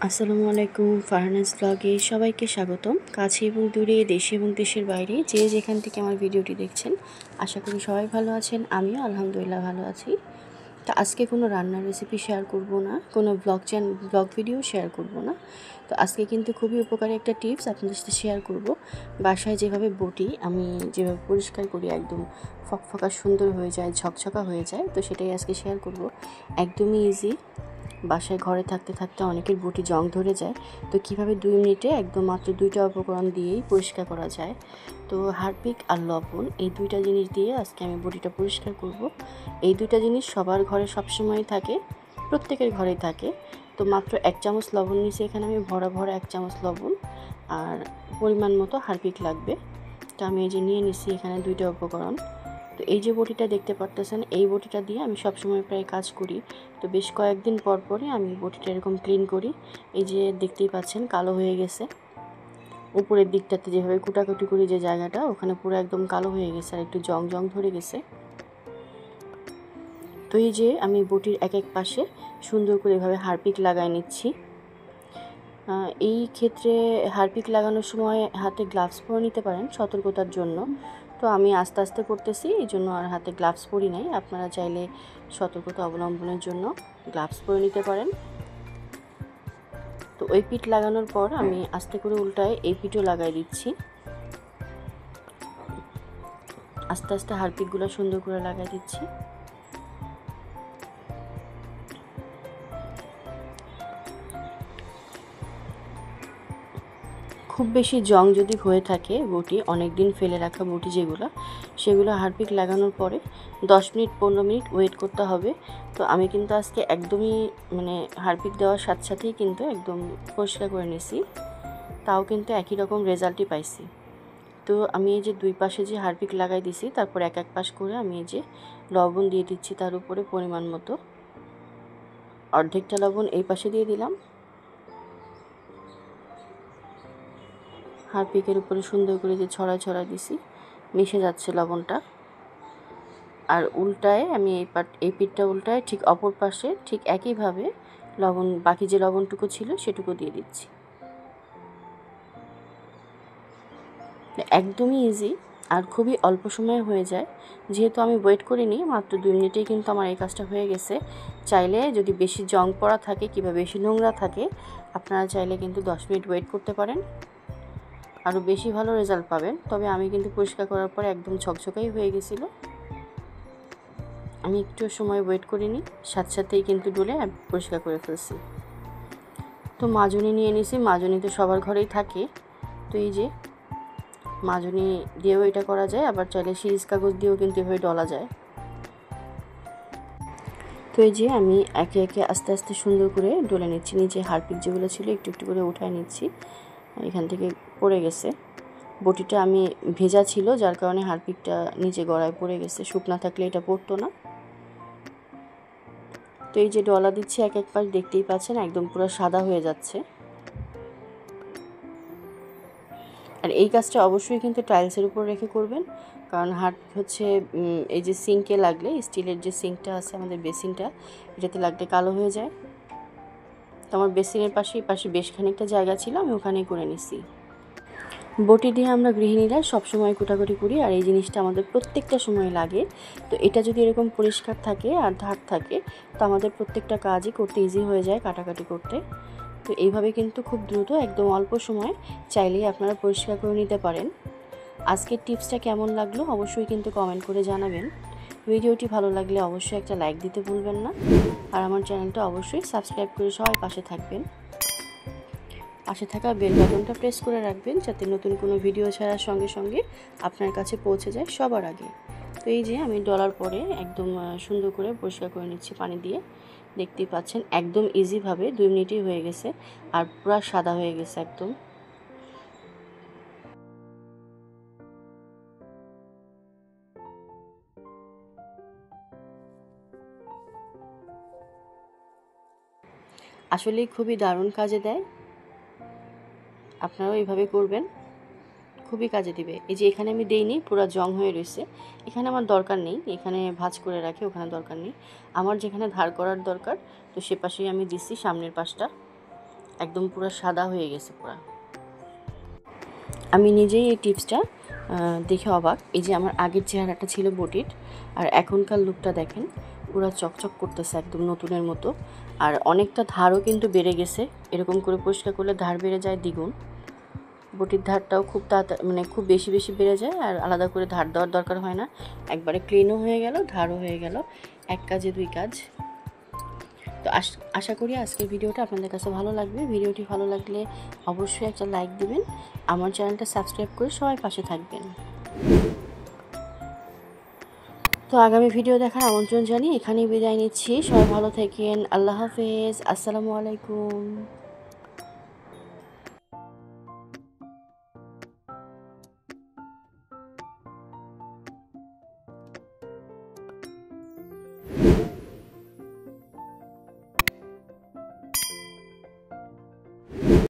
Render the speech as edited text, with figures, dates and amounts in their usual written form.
আসসালামু আলাইকুম। ফারহানাস ব্লগে সবাইকে স্বাগতম। কাছে এবং দূরে, দেশে এবং দেশের বাইরে যে যেখান থেকে আমার ভিডিওটি দেখছেন, আশা করি সবাই ভালো আছেন। আমিও আলহামদুলিল্লাহ ভালো আছি। তো আজকে কোনো রান্নার রেসিপি শেয়ার করব না, কোনো ব্লগ ভিডিও শেয়ার করব না। তো আজকে কিন্তু খুবই উপকারী একটা টিপস আপনাদের সাথে শেয়ার করব। বাসায় যেভাবে বটি আমি যেভাবে পরিষ্কার করি, একদম ফকফকা সুন্দর হয়ে যায়, ঝকঝকা হয়ে যায়। তো সেটাই আজকে শেয়ার করব। একদমই ইজি। বাসায় ঘরে থাকতে থাকতে অনেকের বটি জং ধরে যায়। তো কিভাবে 2 মিনিটে একদম মাত্র 2টা উপকরণ দিয়েই পরিষ্কার করা যায়। তো হারপিক আর লবণ এই 2টা জিনিস দিয়ে আজকে আমি বটিটা পরিষ্কার করব। এই 2টা জিনিস সবার ঘরে সবসময়ই থাকে, প্রত্যেকের ঘরেই থাকে। তো মাত্র 1 চামচ লবণ নিয়েছি এখানে আমি, ভরা ভরা 1 চামচ লবণ, আর পরিমাণ মতো হারপিক লাগবে। তো আমি এই যে নিয়ে নিছি এখানে 2টা উপকরণ। তো এই যে বটিটা দেখতে পারতেছেন, এই বটিটা দিয়ে আমি সবসময় প্রায় কাজ করি। তো বেশ কয়েকদিন পর পরই আমি বটিটা এরকম ক্লিন করি। এই যে দেখতেই পাচ্ছেন কালো হয়ে গেছে, উপরের দিকটাতে যেভাবে কুটাকুটি করি যে জায়গাটা, ওখানে পুরো একদম কালো হয়ে গেছে আর একটু জং জং ধরে গেছে। তো এই যে আমি বটির এক এক পাশে সুন্দর করে এভাবে হারপিক লাগাই নিচ্ছি। এই ক্ষেত্রে হারপিক লাগানোর সময় হাতে গ্লাভস পরে নিতে পারেন সতর্কতার জন্য। তো আমি আস্তে আস্তে করতেছি, এই জন্য আর হাতে গ্লাভস পরি নাই। আপনারা চাইলে সতর্কতা অবলম্বনের জন্য গ্লাভস পরে নিতে পারেন। তো ওই পিঠ লাগানোর পর আমি আস্তে করে উল্টায় এই পিঠও লাগাই দিচ্ছি। আস্তে আস্তে হারপিকগুলো সুন্দর করে লাগাই দিচ্ছি। খুব বেশি জং যদি হয়ে থাকে বটি, অনেক দিন ফেলে রাখা বটি যেগুলো, সেগুলো হারপিক লাগানোর পরে 10 মিনিট 15 মিনিট ওয়েট করতে হবে। তো আমি কিন্তু আজকে একদমই হারপিক দেওয়ার সাথে সাথেই কিন্তু একদম পরিষ্কার করে নিছি, তাও কিন্তু একই রকম রেজাল্টই পাইছি। তো আমি এই যে 2 পাশে যে হারপিক লাগাই দিছি, তারপর এক এক পাশ করে আমি এই যে লবণ দিয়ে দিচ্ছি তার উপরে পরিমাণ মতো। অর্ধেকটা লবণ এই পাশে দিয়ে দিলাম, হারপিকের উপরে সুন্দর করে যে ছড়ায় দিছি, মিশে যাচ্ছে লবণটা। আর উল্টায় আমি এই পিঠটা উল্টায় ঠিক অপর পাশে ঠিক একইভাবে লবণ, বাকি যে লবণটুকু ছিল সেটুকু দিয়ে দিচ্ছি। একদমই ইজি আর খুবই অল্প সময়ে হয়ে যায়। যেহেতু আমি ওয়েট করিনি, মাত্র 2 মিনিটেই কিন্তু আমার এই কাজটা হয়ে গেছে। চাইলে যদি বেশি জং পড়া থাকে কিংবা বেশি নোংরা থাকে, আপনারা চাইলে কিন্তু 10 মিনিট ওয়েট করতে পারেন, আরও বেশি ভালো রেজাল্ট পাবেন। তবে আমি কিন্তু পরিষ্কার করার পরে একদম ঝকঝকাই হয়ে গেছিলো। আমি একটু সময় ওয়েট করিনি, সাথে সাথেই কিন্তু ডলে পরিষ্কার করে ফেলছি। তো মাজনি নিয়ে নিছি, মাজনি তো সবার ঘরেই থাকে। তো এই যে মাজনি দিয়েও এটা করা যায়, আবার চাইলে সিরিজ কাগজ দিয়েও কিন্তু এভাবে ডলা যায়। তো এই যে আমি একে একে আস্তে আস্তে সুন্দর করে ডলে নিচ্ছি। নিচে হারপিক যেগুলো ছিল একটু একটু করে উঠায় নিচ্ছি, এখান থেকে পড়ে গেছে। বটিটা আমি ভেজা ছিল, যার কারণে হারপিকটা নিচে গড়ায় পড়ে গেছে, শুকনা থাকলে এটা পড়তো না। তো এই যে ডলা দিচ্ছি এক এক পাশ, দেখতেই পাচ্ছেন একদম পুরো সাদা হয়ে যাচ্ছে। আর এই কাজটা অবশ্যই কিন্তু টাইলসের উপর রেখে করবেন, কারণ হাত হচ্ছে এই যে সিঙ্কে লাগলে, স্টিলের যে সিঙ্কটা আছে আমাদের বেসিনটা, এটাতে লাগলে কালো হয়ে যায়। তো আমার বেসিনের পাশে বেশ খানিকটা জায়গা ছিল, আমি ওখানেই করে নিছি। বটি দিয়ে আমরা গৃহিণীরা সবসময় কুটাকুটি করি, আর এই জিনিসটা আমাদের প্রত্যেকটা সময় লাগে। তো এটা যদি এরকম পরিষ্কার থাকে আর ধার থাকে, তো আমাদের প্রত্যেকটা কাজই করতে ইজি হয়ে যায়, কাটাকাটি করতে। তো এইভাবে কিন্তু খুব দ্রুত একদম অল্প সময় চাইলেই আপনারা পরিষ্কার করে নিতে পারেন। আজকের টিপসটা কেমন লাগলো অবশ্যই কিন্তু কমেন্ট করে জানাবেন। ভিডিওটি ভালো লাগলে অবশ্যই একটা লাইক দিতে ভুলবেন না, আর আমার চ্যানেলটা অবশ্যই সাবস্ক্রাইব করে সবাই পাশে থাকবেন। পাশে থাকা বেল বাটনটা প্রেস করে রাখবেন, যাতে নতুন কোনো ভিডিও ছাড়ার সঙ্গে সঙ্গে আপনার কাছে পৌঁছে যায় সবার আগে। তো এই যে আমি ডলার পরে একদম সুন্দর করে পরিষ্কার করে নিচ্ছি পানি দিয়ে। দেখতেই পাচ্ছেন একদম ইজিভাবে 2 মিনিটই হয়ে গেছে, আর পুরো সাদা হয়ে গেছে একদম। আসলেই খুবই দারুণ কাজে দেয়, আপনারাও এইভাবে করবেন, খুবই কাজে দিবে। এই যে এখানে আমি দেইনি, পুরো জং হয়ে রয়েছে, এখানে আমার দরকার নেই, এখানে ভাঁজ করে রাখি, ওখানে দরকার নেই। আমার যেখানে ধার করার দরকার, তো সে পাশেই আমি দিচ্ছি সামনের পাশটা। একদম পুরো সাদা হয়ে গেছে পুরা। আমি নিজেই এই টিপসটা দেখে অবাক। এই যে আমার আগের চেহারাটা ছিল বটির, আর এখনকার লুকটা দেখেন, পুরো চকচক করতেছে একদম নতুনের মতো। আর অনেকটা ধারও কিন্তু বেড়ে গেছে, এরকম করে পরিষ্কার করলে ধার বেড়ে যায় দ্বিগুণ। বটির ধারটাও খুব তাড়াতাড়ি মানে খুব বেশি বেশি বেড়ে যায়, আর আলাদা করে ধার দেওয়ার দরকার হয় না, একবারে ক্লিনও হয়ে গেল, ধারও হয়ে গেল, এক কাজে দুই কাজ। তো আশা করি আজকের ভিডিওটা আপনাদের কাছে ভালো লাগবে। ভিডিওটি ভালো লাগলে অবশ্যই একটা লাইক দিবেন, আমার চ্যানেলটা সাবস্ক্রাইব করে সবাই পাশে থাকবেন। তো আগামী ভিডিও দেখার আমন্ত্রণ জানিয়ে এখানেই বিদায় নিচ্ছি। সবাই ভালো থাকেন। আল্লাহ হাফেজ। আসসালামু আলাইকুম।